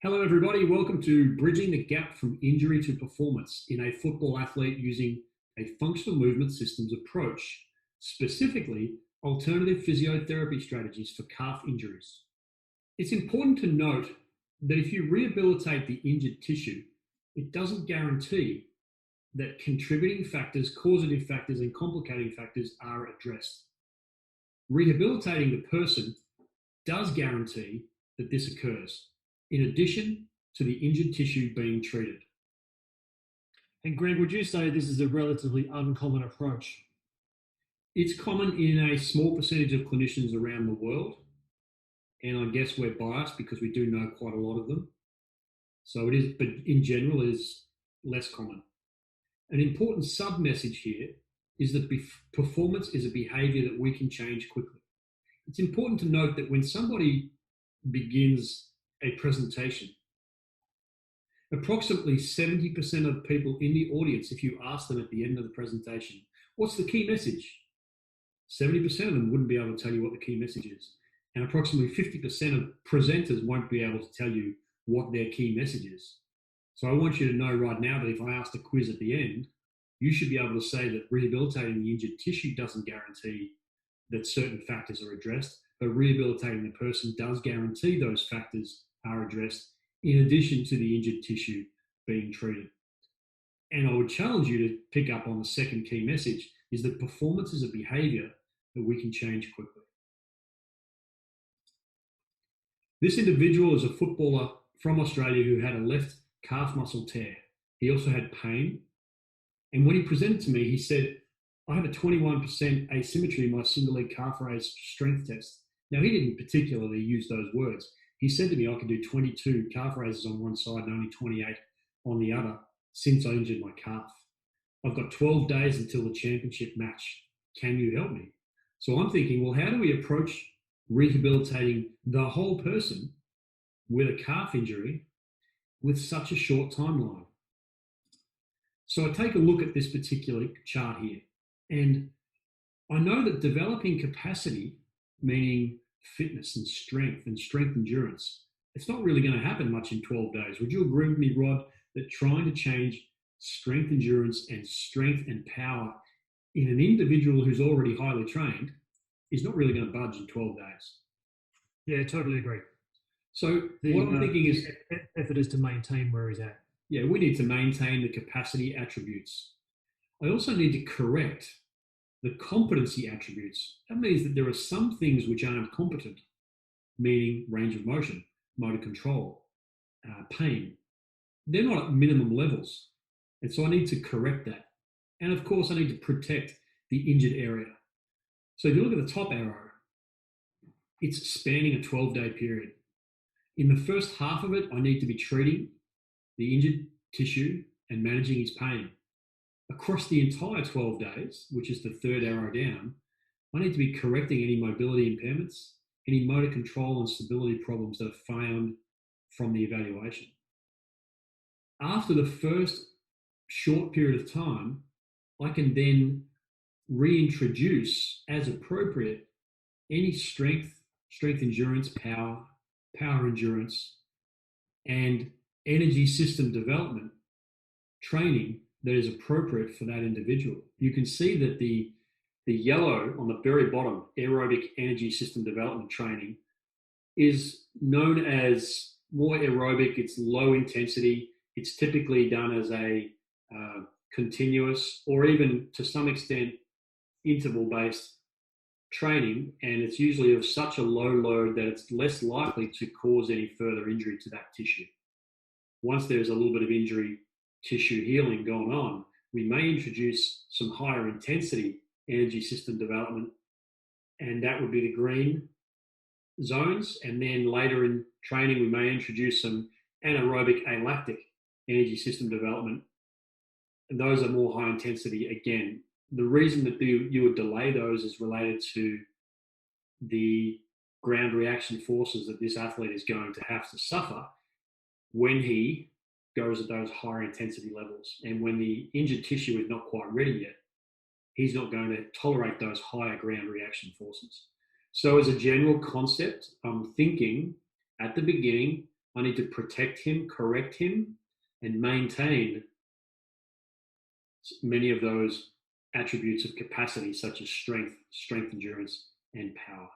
Hello, everybody. Welcome to Bridging the Gap from Injury to Performance in a Football Athlete Using a Functional Movement Systems Approach, specifically alternative physiotherapy strategies for calf injuries. It's important to note that if you rehabilitate the injured tissue, it doesn't guarantee that contributing factors, causative factors, and complicating factors are addressed. Rehabilitating the person does guarantee that this occurs, in addition to the injured tissue being treated. And Greg, would you say this is a relatively uncommon approach? It's common in a small percentage of clinicians around the world, and I guess we're biased because we do know quite a lot of them. So it is, but in general, it is less common. An important sub message here is that performance is a behavior that we can change quickly. It's important to note that when somebody begins a presentation, approximately 70% of people in the audience, if you ask them at the end of the presentation, what's the key message? 70% of them wouldn't be able to tell you what the key message is. And approximately 50% of presenters won't be able to tell you what their key message is. So I want you to know right now that if I ask the quiz at the end, you should be able to say that rehabilitating the injured tissue doesn't guarantee that certain factors are addressed, but rehabilitating the person does guarantee those factors are addressed in addition to the injured tissue being treated. And I would challenge you to pick up on the second key message is that performance is a behavior that we can change quickly. This individual is a footballer from Australia who had a left calf muscle tear. He also had pain. And when he presented to me, he said, I have a 21% asymmetry in my single leg calf raise strength test. Now, he didn't particularly use those words. He said to me, I could do 22 calf raises on one side and only 28 on the other since I injured my calf. I've got 12 days until the championship match. Can you help me? So I'm thinking, well, how do we approach rehabilitating the whole person with a calf injury with such a short timeline? So I take a look at this particular chart here, and I know that developing capacity, meaning fitness and strength endurance, it's not really going to happen much in 12 days. Would you agree with me, Rod, that trying to change strength endurance and strength and power in an individual who's already highly trained is not really going to budge in 12 days? Yeah, totally agree. So what I'm thinking is effort is to maintain where he's at. Yeah, we need to maintain the capacity attributes. I also need to correct the competency attributes. That means that there are some things which aren't competent, meaning range of motion, motor control, pain. They're not at minimum levels. And so I need to correct that. And of course, I need to protect the injured area. So if you look at the top arrow, it's spanning a 12-day period. In the first half of it, I need to be treating the injured tissue and managing his pain. Across the entire 12 days, which is the third arrow down, I need to be correcting any mobility impairments, any motor control and stability problems that are found from the evaluation. After the first short period of time, I can then reintroduce, as appropriate, any strength endurance, power endurance, and energy system development training that is appropriate for that individual. You can see that the yellow on the very bottom, aerobic energy system development training, is known as more aerobic. It's low intensity. It's typically done as a continuous or even to some extent interval-based training, and it's usually of such a low load that it's less likely to cause any further injury to that tissue. Once there's a little bit of injury tissue healing going on, we may introduce some higher intensity energy system development, and that would be the green zones. And then later in training, we may introduce some anaerobic alactic energy system development. And those are more high intensity again. The reason that you would delay those is related to the ground reaction forces that this athlete is going to have to suffer when he goes at those higher intensity levels. And when the injured tissue is not quite ready yet, he's not going to tolerate those higher ground reaction forces. So as a general concept, I'm thinking at the beginning, I need to protect him, correct him, and maintain many of those attributes of capacity, such as strength, endurance, and power.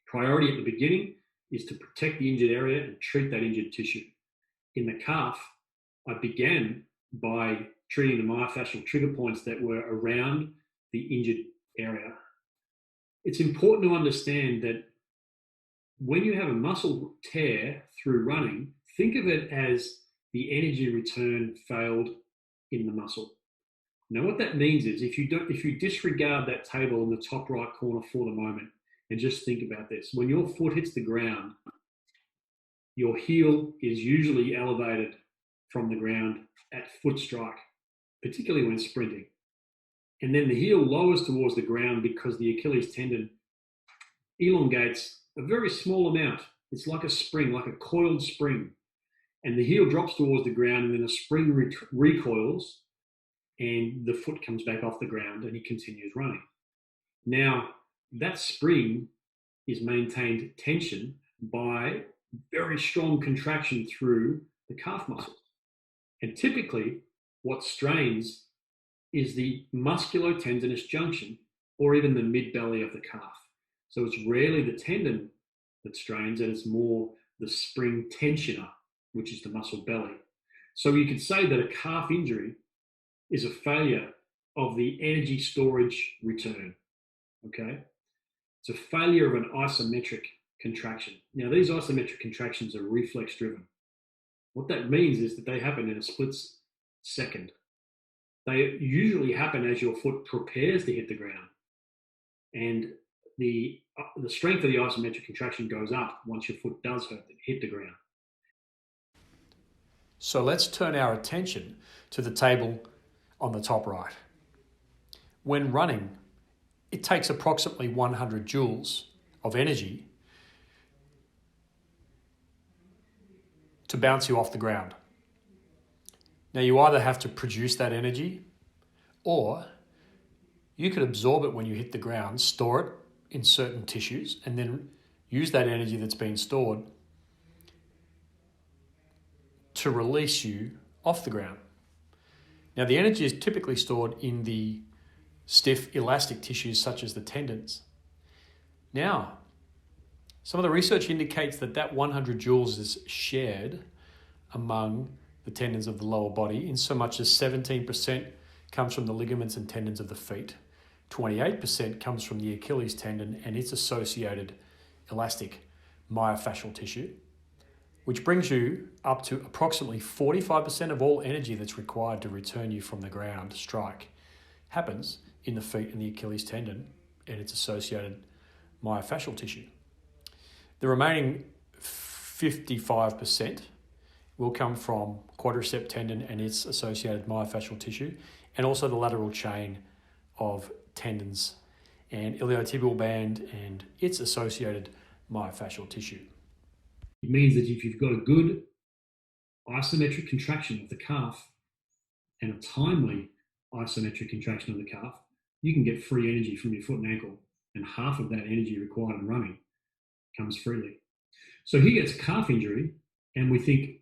Priority at the beginning is to protect the injured area and treat that injured tissue. In the calf, I began by treating the myofascial trigger points that were around the injured area. It's important to understand that when you have a muscle tear through running, think of it as the energy return failed in the muscle. Now, what that means is if you disregard that table in the top right corner for the moment and just think about this, when your foot hits the ground, your heel is usually elevated from the ground at foot strike, particularly when sprinting. And then the heel lowers towards the ground because the Achilles tendon elongates a very small amount. It's like a spring, like a coiled spring. And the heel drops towards the ground, and then the spring recoils, and the foot comes back off the ground, and he continues running. Now, that spring is maintained tension by very strong contraction through the calf muscles. And typically, what strains is the musculotendinous junction, or even the mid-belly of the calf. So it's rarely the tendon that strains, and it's more the spring tensioner, which is the muscle belly. So you could say that a calf injury is a failure of the energy storage return, okay? It's a failure of an isometric contraction. Now, these isometric contractions are reflex driven. What that means is that they happen in a split second. They usually happen as your foot prepares to hit the ground. And the strength of the isometric contraction goes up once your foot does hit the ground. So let's turn our attention to the table on the top right. When running, it takes approximately 100 joules of energy to bounce you off the ground. Now, you either have to produce that energy, or you could absorb it when you hit the ground, store it in certain tissues, and then use that energy that's been stored to release you off the ground. Now, the energy is typically stored in the stiff elastic tissues such as the tendons. Now, some of the research indicates that 100 joules is shared among the tendons of the lower body, in so much as 17% comes from the ligaments and tendons of the feet, 28% comes from the Achilles tendon and its associated elastic myofascial tissue, which brings you up to approximately 45% of all energy that's required to return you from the ground strike happens in the feet and the Achilles tendon and its associated myofascial tissue. The remaining 55% will come from quadricep tendon and its associated myofascial tissue, and also the lateral chain of tendons and iliotibial band and its associated myofascial tissue. It means that if you've got a good isometric contraction of the calf and a timely isometric contraction of the calf, you can get free energy from your foot and ankle, and half of that energy required in running comes freely. So he gets calf injury, and we think,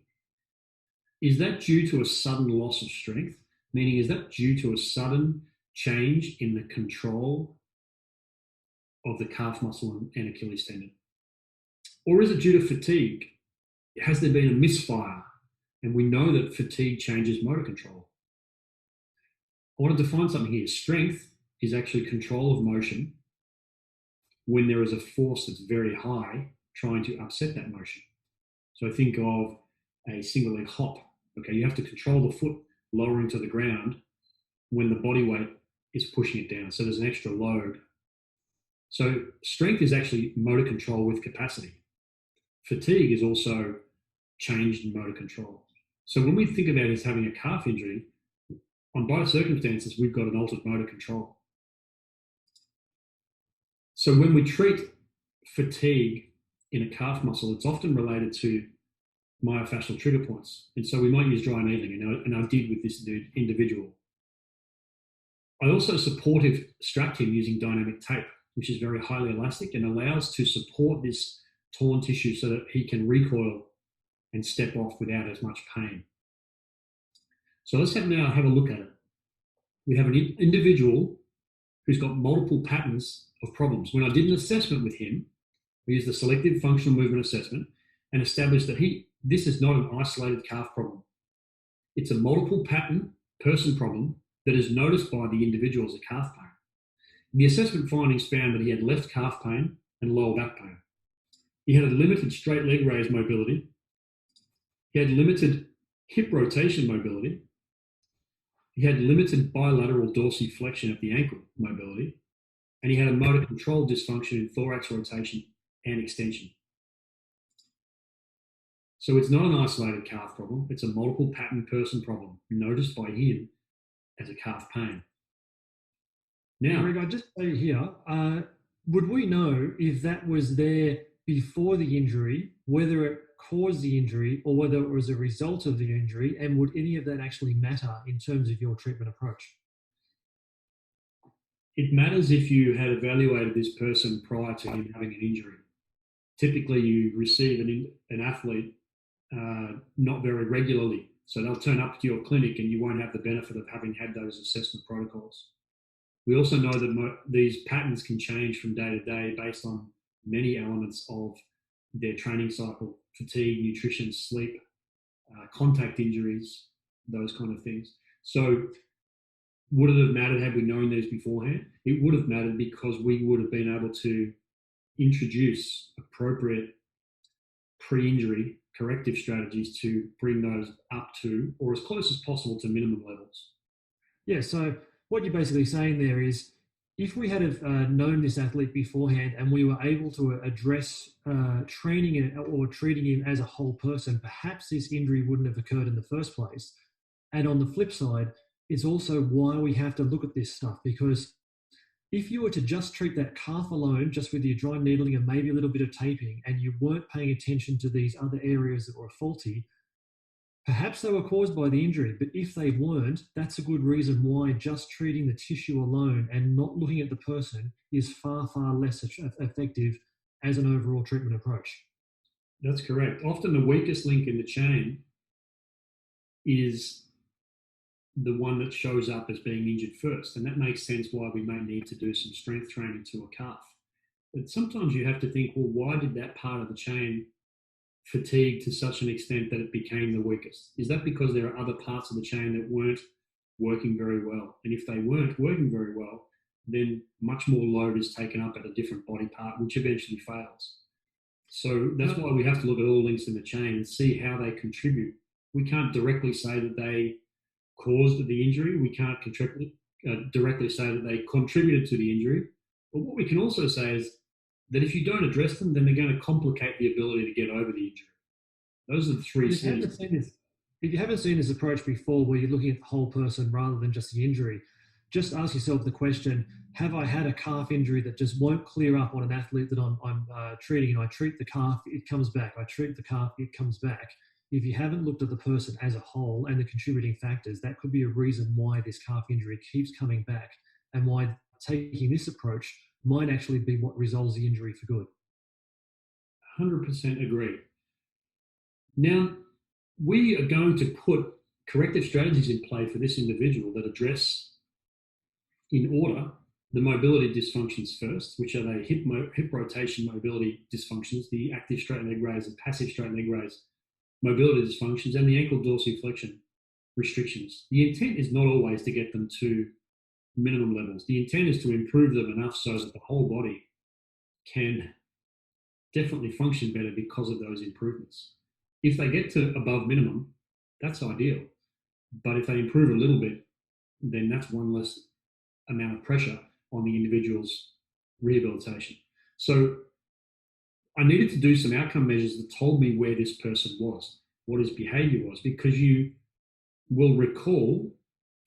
is that due to a sudden loss of strength? Meaning, is that due to a sudden change in the control of the calf muscle and Achilles tendon? Or is it due to fatigue? Has there been a misfire? And we know that fatigue changes motor control. I want to define something here. Strength is actually control of motion when there is a force that's very high trying to upset that motion. So think of a single leg hop. Okay, you have to control the foot lowering to the ground when the body weight is pushing it down. So there's an extra load. So strength is actually motor control with capacity. Fatigue is also changed motor control. So when we think about it as having a calf injury, on both circumstances, we've got an altered motor control. So when we treat fatigue in a calf muscle, it's often related to myofascial trigger points. And so we might use dry needling, and I did with this individual. I also supportive strapped him using dynamic tape, which is very highly elastic and allows to support this torn tissue so that he can recoil and step off without as much pain. So let's now have a look at it. We have an individual who's got multiple patterns of problems. When I did an assessment with him, we used the selective functional movement assessment and established that this is not an isolated calf problem. It's a multiple pattern person problem that is noticed by the individual as a calf pain. The assessment findings found that he had left calf pain and lower back pain. He had a limited straight leg raise mobility. He had limited hip rotation mobility. He had limited bilateral dorsiflexion of the ankle mobility. And he had a motor control dysfunction in thorax rotation and extension. So it's not an isolated calf problem. It's a multiple pattern person problem noticed by him as a calf pain. Now, Greg, I just say here, would we know if that was there before the injury, whether it caused the injury or whether it was a result of the injury, and would any of that actually matter in terms of your treatment approach? It matters if you had evaluated this person prior to him having an injury. Typically, you receive an athlete not very regularly. So they'll turn up to your clinic and you won't have the benefit of having had those assessment protocols. We also know that these patterns can change from day to day based on many elements of their training cycle: fatigue, nutrition, sleep, contact injuries, those kind of things. So would it have mattered had we known these beforehand? It would have mattered because we would have been able to introduce appropriate pre-injury corrective strategies to bring those up to, or as close as possible to, minimum levels. Yeah, so what you're basically saying there is, if we had have known this athlete beforehand and we were able to address training or treating him as a whole person, perhaps this injury wouldn't have occurred in the first place. And on the flip side, it's also why we have to look at this stuff, because if you were to just treat that calf alone, just with your dry needling and maybe a little bit of taping, and you weren't paying attention to these other areas that were faulty, perhaps they were caused by the injury. But if they weren't, that's a good reason why just treating the tissue alone and not looking at the person is far, far less effective as an overall treatment approach. That's correct. Often the weakest link in the chain is the one that shows up as being injured first. And that makes sense why we may need to do some strength training to a calf. But sometimes you have to think, well, why did that part of the chain fatigue to such an extent that it became the weakest? Is that because there are other parts of the chain that weren't working very well? And if they weren't working very well, then much more load is taken up at a different body part, which eventually fails. So that's why we have to look at all links in the chain and see how they contribute. We can't directly say that they caused the injury. We can't directly say that they contributed to the injury. But what we can also say is that if you don't address them, then they're going to complicate the ability to get over the injury. Those are the three C's. If you haven't seen this approach before, where you're looking at the whole person rather than just the injury, just ask yourself the question, have I had a calf injury that just won't clear up on an athlete that I'm treating? And I treat the calf, it comes back. I treat the calf, it comes back. If you haven't looked at the person as a whole and the contributing factors, that could be a reason why this calf injury keeps coming back, and why taking this approach might actually be what resolves the injury for good. 100% agree. Now, we are going to put corrective strategies in play for this individual that address, in order, the mobility dysfunctions first, which are the hip rotation mobility dysfunctions, the active straight leg raise and passive straight leg raise mobility dysfunctions, and the ankle dorsiflexion restrictions. The intent is not always to get them to minimum levels. The intent is to improve them enough so that the whole body can definitely function better because of those improvements. If they get to above minimum, that's ideal. But if they improve a little bit, then that's one less amount of pressure on the individual's rehabilitation. So I needed to do some outcome measures that told me where this person was, what his behavior was, because you will recall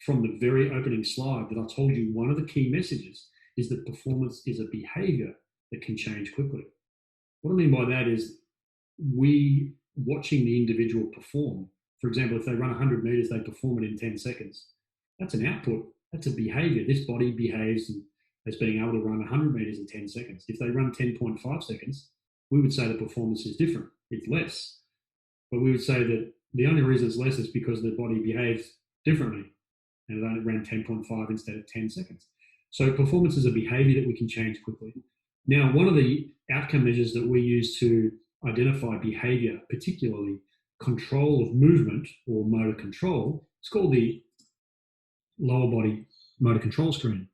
from the very opening slide that I told you one of the key messages is that performance is a behavior that can change quickly. What I mean by that is we watching the individual perform. For example, if they run 100 meters, they perform it in 10 seconds. That's an output. That's a behavior. This body behaves as being able to run 100 meters in 10 seconds. If they run 10.5 seconds, we would say the performance is different. It's less. But we would say that the only reason it's less is because the body behaves differently, and it only ran 10.5 instead of 10 seconds. So performance is a behavior that we can change quickly. Now, one of the outcome measures that we use to identify behavior, particularly control of movement or motor control, is called the lower body motor control screen.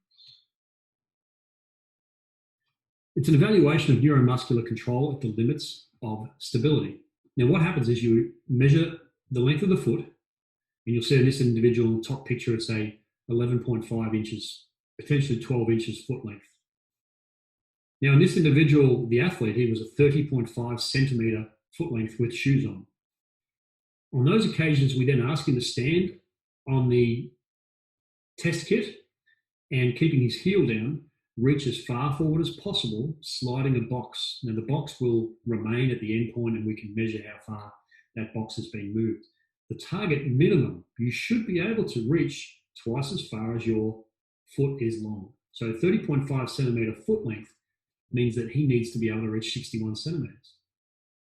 It's an evaluation of neuromuscular control at the limits of stability. Now, what happens is you measure the length of the foot, and you'll see in this individual top picture, it's a 11.5 inches, potentially 12 inches foot length. Now, in this individual, the athlete, he was a 30.5 centimeter foot length with shoes on. On those occasions, we then ask him to stand on the test kit and, keeping his heel down, reach as far forward as possible, sliding a box. Now, the box will remain at the end point, and we can measure how far that box has been moved. The target minimum, you should be able to reach twice as far as your foot is long. So 30.5 centimeter foot length means that he needs to be able to reach 61 centimeters.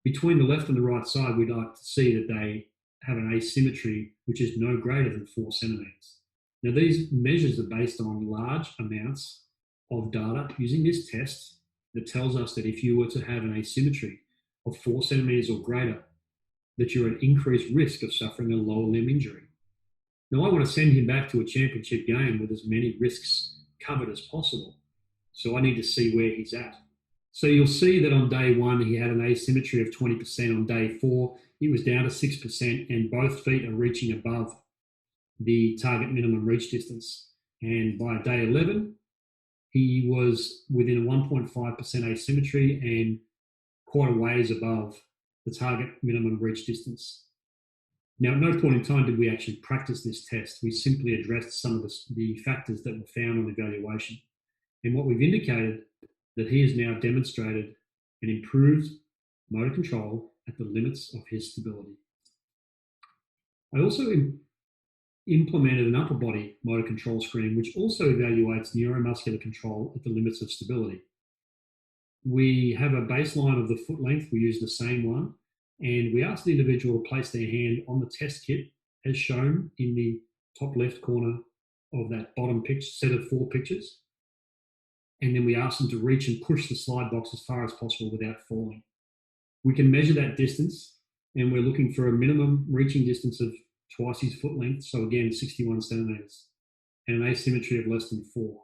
Between the left and the right side, we'd like to see that they have an asymmetry which is no greater than 4 centimeters. Now, these measures are based on large amounts of data using this test that tells us that if you were to have an asymmetry of 4 centimeters or greater, that you're at increased risk of suffering a lower limb injury. Now, I want to send him back to a championship game with as many risks covered as possible. So I need to see where he's at. So you'll see that on day 1, he had an asymmetry of 20%. On day 4, it was down to 6%, and both feet are reaching above the target minimum reach distance. And by day 11, he was within a 1.5% asymmetry and quite a ways above the target minimum reach distance. Now, at no point in time did we actually practice this test. We simply addressed some of the factors that were found on evaluation. And what we've indicated that he has now demonstrated an improved motor control at the limits of his stability. I also implemented an upper body motor control screen, which also evaluates neuromuscular control at the limits of stability. We have a baseline of the foot length. We use the same one, and we ask the individual to place their hand on the test kit as shown in the top left corner of that bottom picture, set of 4 pictures. And then we ask them to reach and push the slide box as far as possible without falling. We can measure that distance, and we're looking for a minimum reaching distance of twice his foot length, so again 61 centimeters, and an asymmetry of less than 4.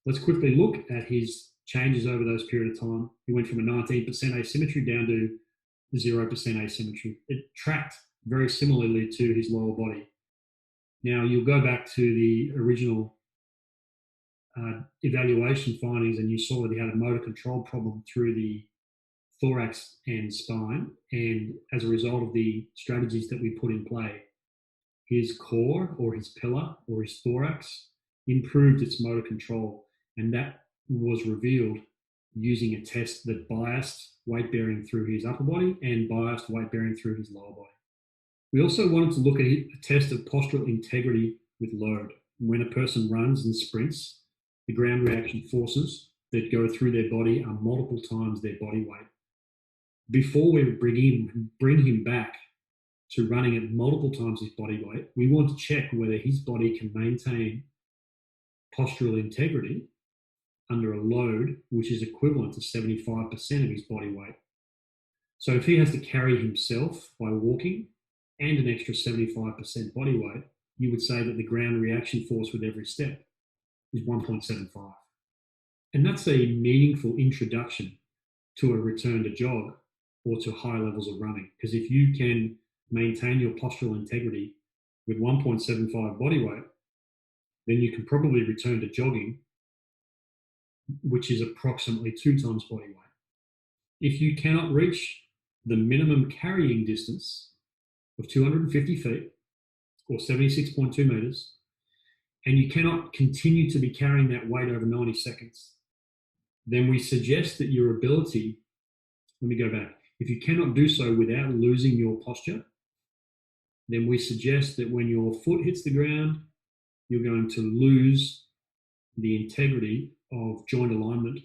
Let's quickly look at his changes over those period of time. He went from a 19% asymmetry down to 0% asymmetry. It tracked very similarly to his lower body. Now, you'll go back to the original evaluation findings, and you saw that he had a motor control problem through the thorax and spine, and as a result of the strategies that we put in play, his core or his pillar or his thorax improved its motor control, and that was revealed using a test that biased weight bearing through his upper body and biased weight bearing through his lower body. We also wanted to look at a test of postural integrity with load. When a person runs and sprints, the ground reaction forces that go through their body are multiple times their body weight. Before we bring him back to running at multiple times his body weight, we want to check whether his body can maintain postural integrity under a load which is equivalent to 75% of his body weight. So if he has to carry himself by walking and an extra 75% body weight, you would say that the ground reaction force with every step is 1.75. And that's a meaningful introduction to a return to jog or to high levels of running. Because if you can maintain your postural integrity with 1.75 body weight, then you can probably return to jogging, which is approximately 2 times body weight. If you cannot reach the minimum carrying distance of 250 feet or 76.2 meters, and you cannot continue to be carrying that weight over 90 seconds, then we suggest that your ability, let me go back, if you cannot do so without losing your posture, then we suggest that when your foot hits the ground, you're going to lose the integrity of joint alignment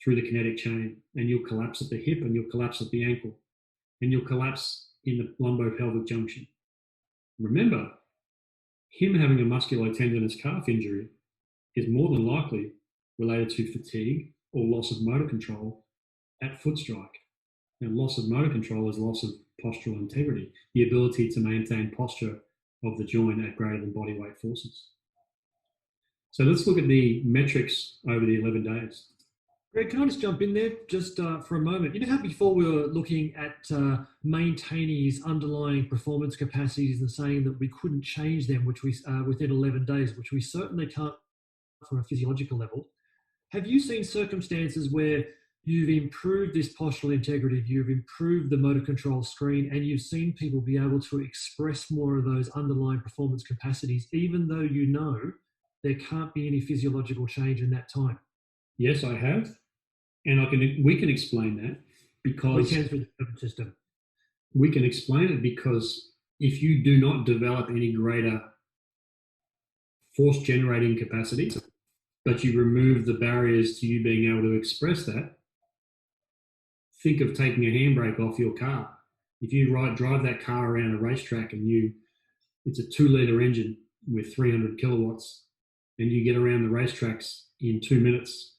through the kinetic chain, and you'll collapse at the hip, and you'll collapse at the ankle, and you'll collapse in the lumbopelvic junction. Remember, him having a musculotendinous calf injury is more than likely related to fatigue or loss of motor control at foot strike. Now, loss of motor control is loss of postural integrity, the ability to maintain posture of the joint at greater than body weight forces. So let's look at the metrics over the 11 days. Greg, can I just jump in there just for a moment? You know how before we were looking at maintaining his underlying performance capacities and saying that we couldn't change them, which we within 11 days, which we certainly can't from a physiological level. Have you seen circumstances where you've improved this postural integrity, you've improved the motor control screen, and you've seen people be able to express more of those underlying performance capacities, even though you know there can't be any physiological change in that time? Yes, I have. And we can explain that because we can through the nervous system. We can explain it because if you do not develop any greater force generating capacity, but you remove the barriers to you being able to express that, think of taking a handbrake off your car. If you drive that car around a racetrack and it's a 2-litre engine with 300 kilowatts, and you get around the racetracks in 2 minutes,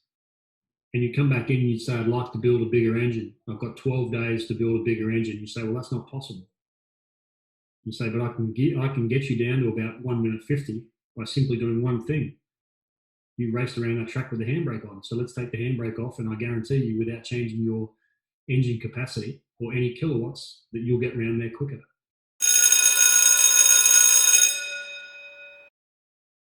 and you come back in and you say, I'd like to build a bigger engine. I've got 12 days to build a bigger engine. You say, well, that's not possible. You say, but I can get you down to about 1 minute 50 by simply doing one thing. You raced around that track with the handbrake on. So let's take the handbrake off, and I guarantee you, without changing your engine capacity or any kilowatts, that you'll get around there quicker.